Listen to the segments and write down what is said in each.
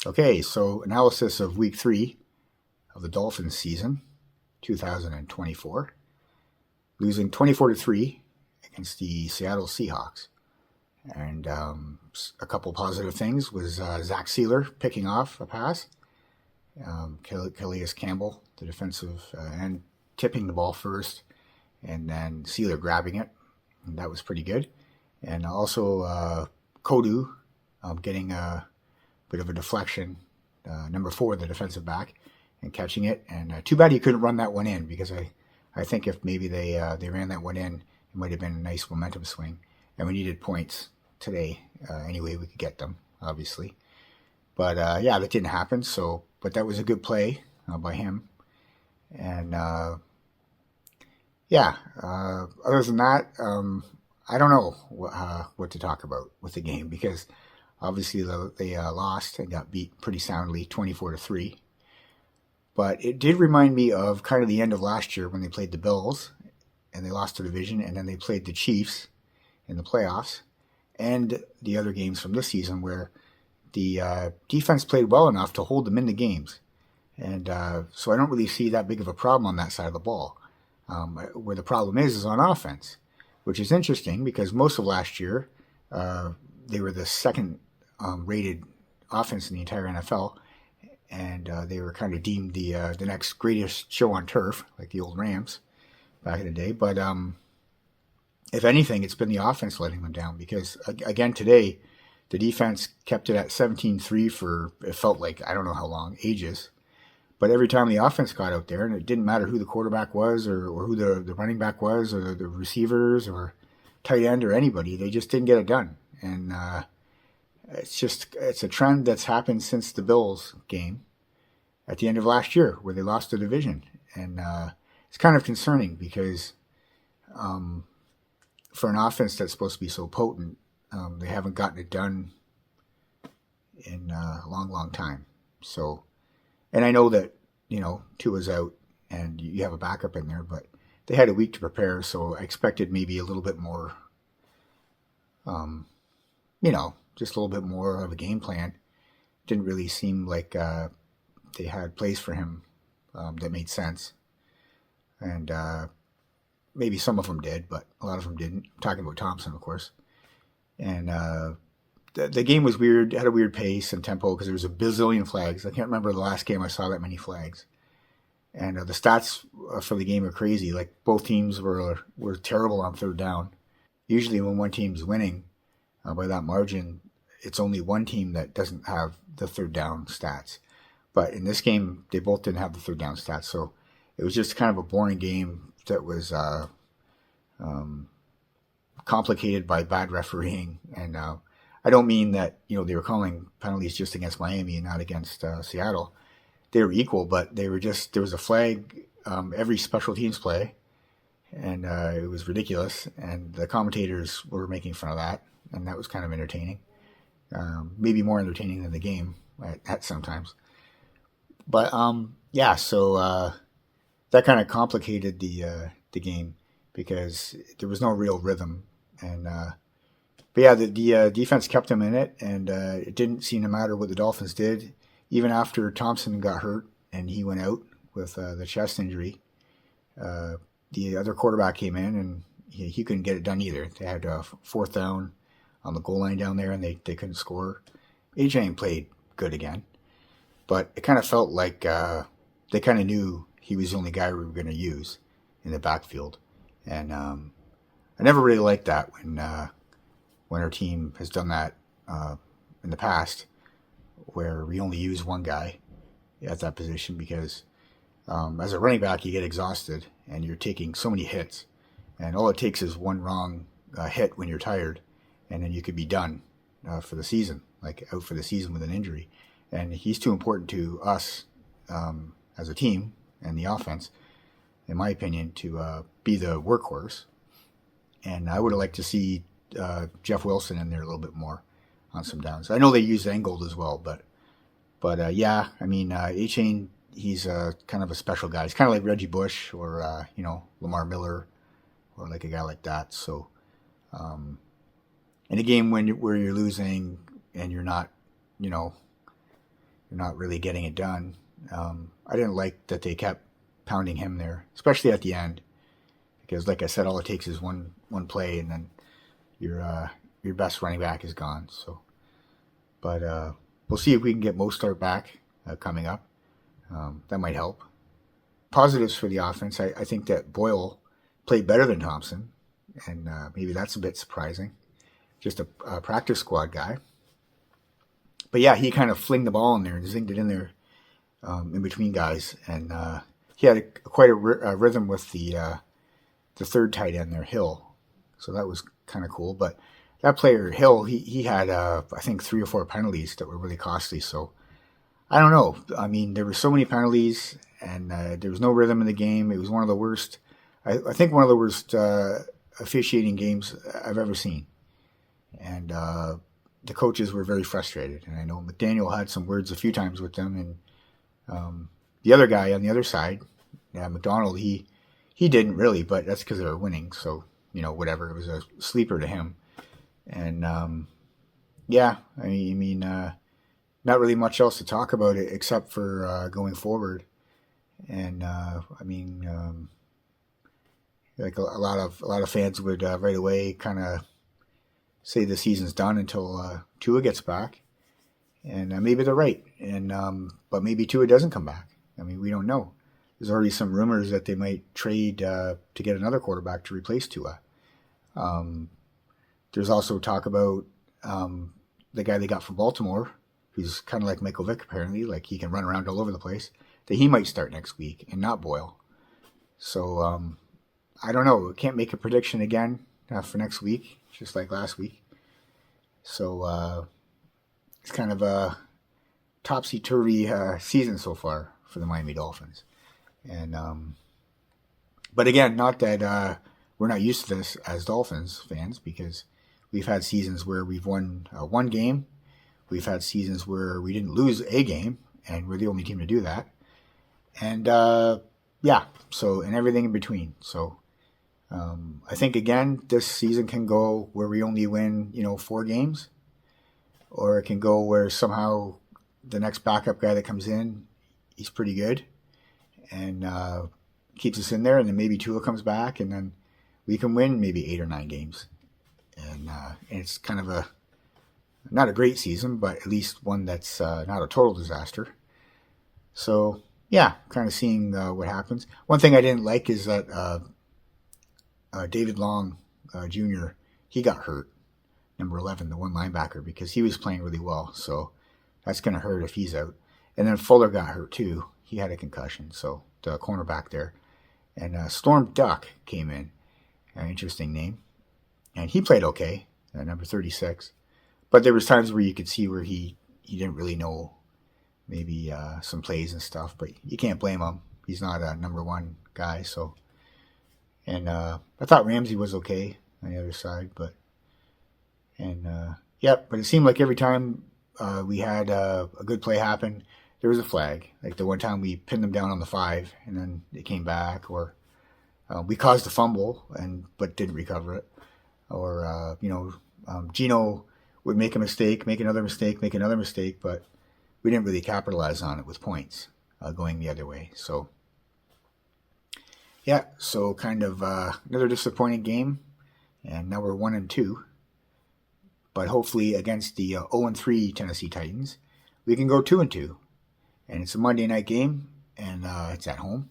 Okay, so analysis of week 3 of the Dolphins season, 2024, losing 24 to 3 against the Seattle Seahawks. And a couple positive things was Zach Sealer picking off a pass, Calais Campbell, the defensive end, tipping the ball first, and then Sealer grabbing it. And that was pretty good. And also Kodu getting a bit of a deflection, number 4, the defensive back, and catching it. And too bad he couldn't run that one in, because I think if maybe they ran that one in, it might have been a nice momentum swing. And we needed points today. Anyway, we could get them, obviously. But yeah, that didn't happen. But that was a good play by him. And yeah, other than that, I don't know what to talk about with the game, because obviously they lost and got beat pretty soundly, 24 to 3. But it did remind me of kind of the end of last year when they played the Bills and they lost their division, and then they played the Chiefs in the playoffs, and the other games from this season where the defense played well enough to hold them in the games. And so I don't really see that big of a problem on that side of the ball. Where the problem is on offense, which is interesting because most of last year they were the second rated offense in the entire NFL, and they were kind of deemed the next greatest show on turf, like the old Rams back in the day. But if anything, it's been the offense letting them down, because again today the defense kept it at 17-3 for, it felt like, I don't know how long, ages. But every time the offense got out there, and it didn't matter who the quarterback was or who the running back was or the receivers or tight end or anybody, they just didn't get it done. And it's a trend that's happened since the Bills game at the end of last year where they lost the division. And it's kind of concerning because for an offense that's supposed to be so potent, they haven't gotten it done in a long, long time. So... And I know that, Tua's out and you have a backup in there, but they had a week to prepare, so I expected maybe a little bit more, just a little bit more of a game plan. Didn't really seem like they had plays for him that made sense. And maybe some of them did, but a lot of them didn't. I'm talking about Thompson, of course. And the game was weird, had a weird pace and tempo because there was a bazillion flags. I can't remember the last game I saw that many flags. And the stats for the game are crazy. Like, both teams were terrible on third down. Usually when one team's winning by that margin, it's only one team that doesn't have the third down stats. But in this game, they both didn't have the third down stats. So it was just kind of a boring game that was complicated by bad refereeing. And I don't mean that, they were calling penalties just against Miami and not against Seattle. They were equal, but there was a flag every special teams play, and it was ridiculous. And the commentators were making fun of that, and that was kind of entertaining. Maybe more entertaining than the game at sometimes. But yeah, so that kind of complicated the game because there was no real rhythm. And but yeah, the defense kept them in it, and it didn't seem to matter what the Dolphins did. Even after Thompson got hurt and he went out with the chest injury, the other quarterback came in, and he couldn't get it done either. They had a fourth down on the goal line down there, and they couldn't score. AJ played good again, but it kind of felt like they kind of knew he was the only guy we were going to use in the backfield. And I never really liked that when our team has done that in the past, where we only use one guy at that position, because as a running back, you get exhausted and you're taking so many hits, and all it takes is one wrong hit when you're tired, and then you could be done for the season, like out for the season with an injury. And he's too important to us as a team and the offense, in my opinion, to be the workhorse. And I would have liked to see Jeff Wilson in there a little bit more on some downs. I know they used Engold as well, but yeah, I mean, A-Chain, he's kind of a special guy. He's kind of like Reggie Bush or Lamar Miller, or like a guy like that. So in a game where you're losing and you're not, not really getting it done. I didn't like that they kept pounding him there, especially at the end, because like I said, all it takes is one play, and then your best running back is gone. So, but we'll see if we can get Mostert back coming up. That might help. Positives for the offense, I think that Boyle played better than Thompson, and maybe that's a bit surprising. Just a practice squad guy. But yeah, he kind of flinged the ball in there and zinged it in there in between guys, and he had quite a rhythm with the third tight end there, Hill. So that was kind of cool. But that player, Hill, he had, I think, 3 or 4 penalties that were really costly. So I don't know. I mean, there were so many penalties, and there was no rhythm in the game. It was one of the worst, I think one of the worst officiating games I've ever seen. And the coaches were very frustrated. And I know McDaniel had some words a few times with them. And the other guy on the other side, McDonald, he didn't really, but that's because they were winning. So, whatever. It was a sleeper to him. And, yeah, I mean, not really much else to talk about it except for going forward. And, like a lot of fans would right away kind of say the season's done until Tua gets back. And maybe they're right. And but maybe Tua doesn't come back. I mean, we don't know. There's already some rumors that they might trade to get another quarterback to replace Tua. There's also talk about the guy they got from Baltimore, who's kind of like Michael Vick apparently, like he can run around all over the place, that he might start next week and not Boyle. So I don't know. Can't make a prediction again for next week, just like last week. So it's kind of a topsy-turvy season so far for the Miami Dolphins. And but again, not that we're not used to this as Dolphins fans, because we've had seasons where we've won one game. We've had seasons where we didn't lose a game, and we're the only team to do that. And yeah, so, and everything in between. So I think, again, this season can go where we only win, 4 games, or it can go where somehow the next backup guy that comes in, he's pretty good and keeps us in there, and then maybe Tua comes back, and then we can win maybe 8 or 9 games. And it's kind of not a great season, but at least one that's not a total disaster. So, yeah, kind of seeing what happens. One thing I didn't like is that David Long Jr., he got hurt, number 11, the one linebacker, because he was playing really well. So that's going to hurt if he's out. And then Fuller got hurt too. He had a concussion, so the cornerback there. And Storm Duck came in, an interesting name. And he played okay, number 36. But there was times where you could see where he didn't really know maybe some plays and stuff. But you can't blame him. He's not a number 1 guy. So, and I thought Ramsey was okay on the other side. But it seemed like every time we had a good play happen, there was a flag. Like the one time we pinned them down on the 5, and then it came back. Or we caused a fumble but didn't recover it. Or, Gino would make a mistake, make another mistake, but we didn't really capitalize on it with points going the other way. So, yeah, so kind of another disappointing game, and now we're 1-2. But hopefully against the 0-3 Tennessee Titans, we can go 2-2. And it's a Monday night game, and it's at home,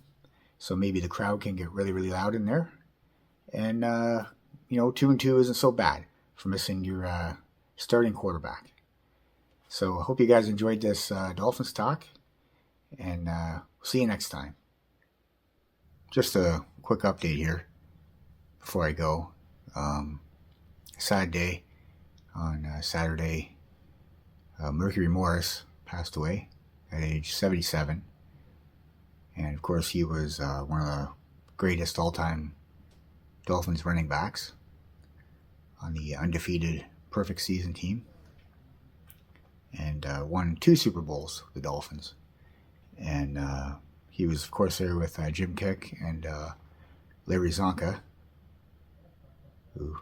so maybe the crowd can get really, really loud in there. And 2-2 isn't so bad for missing your starting quarterback. So I hope you guys enjoyed this Dolphins talk, and see you next time. Just a quick update here before I go. Sad day on Saturday. Mercury Morris passed away at age 77. And of course he was one of the greatest all-time Dolphins running backs on the undefeated perfect season team, and won 2 Super Bowls with the Dolphins. And he was, of course, there with Jim Kick and Larry Zonka, who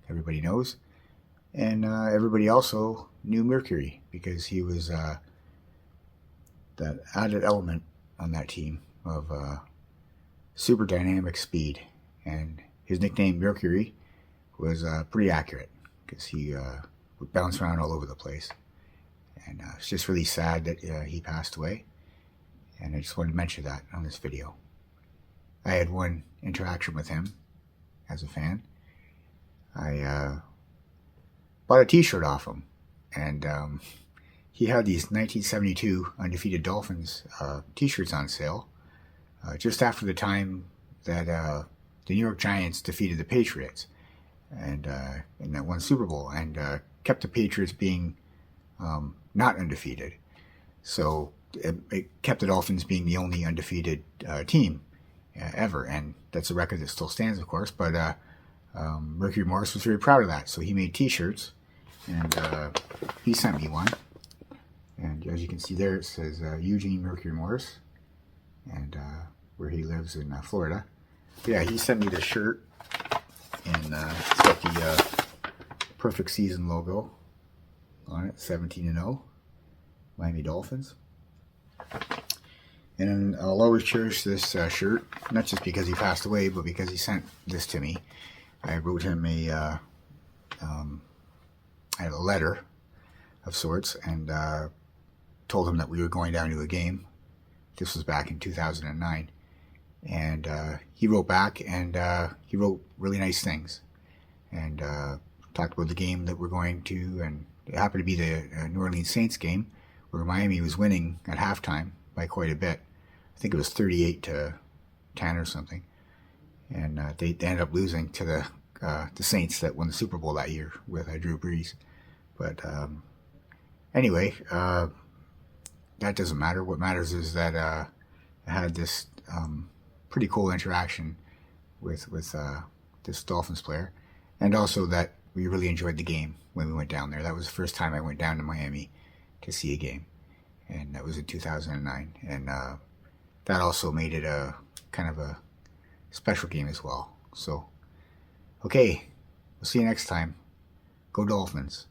everybody knows. And everybody also knew Mercury because he was that added element on that team of super dynamic speed. And his nickname Mercury was pretty accurate because he would bounce around all over the place. And it's just really sad that he passed away. And I just wanted to mention that on this video. I had one interaction with him as a fan. I bought a t-shirt off him, and he had these 1972 undefeated Dolphins t-shirts on sale just after the time that the New York Giants defeated the Patriots and that won Super Bowl, and kept the Patriots being not undefeated. So it kept the Dolphins being the only undefeated team ever, and that's a record that still stands, of course. But Mercury Morris was very proud of that, so he made t-shirts, and he sent me one. And as you can see there, it says Eugene Mercury Morris, and where he lives in Florida. But yeah, he sent me this shirt, and it's got the perfect season logo on it, 17-0, Miami Dolphins. And I'll always cherish this shirt, not just because he passed away, but because he sent this to me. I wrote him I had a letter of sorts, and told him that we were going down to a game. This was back in 2009. And he wrote back, and he wrote really nice things. And talked about the game that we're going to, and it happened to be the New Orleans Saints game, where Miami was winning at halftime by quite a bit. I think it was 38-10 or something. And they ended up losing to the Saints that won the Super Bowl that year with Drew Brees. But anyway, that doesn't matter. What matters is that I had this pretty cool interaction with this Dolphins player, and also that we really enjoyed the game when we went down there. That was the first time I went down to Miami to see a game, and that was in 2009. And that also made it a kind of a special game as well. So, okay, we'll see you next time. Go Dolphins.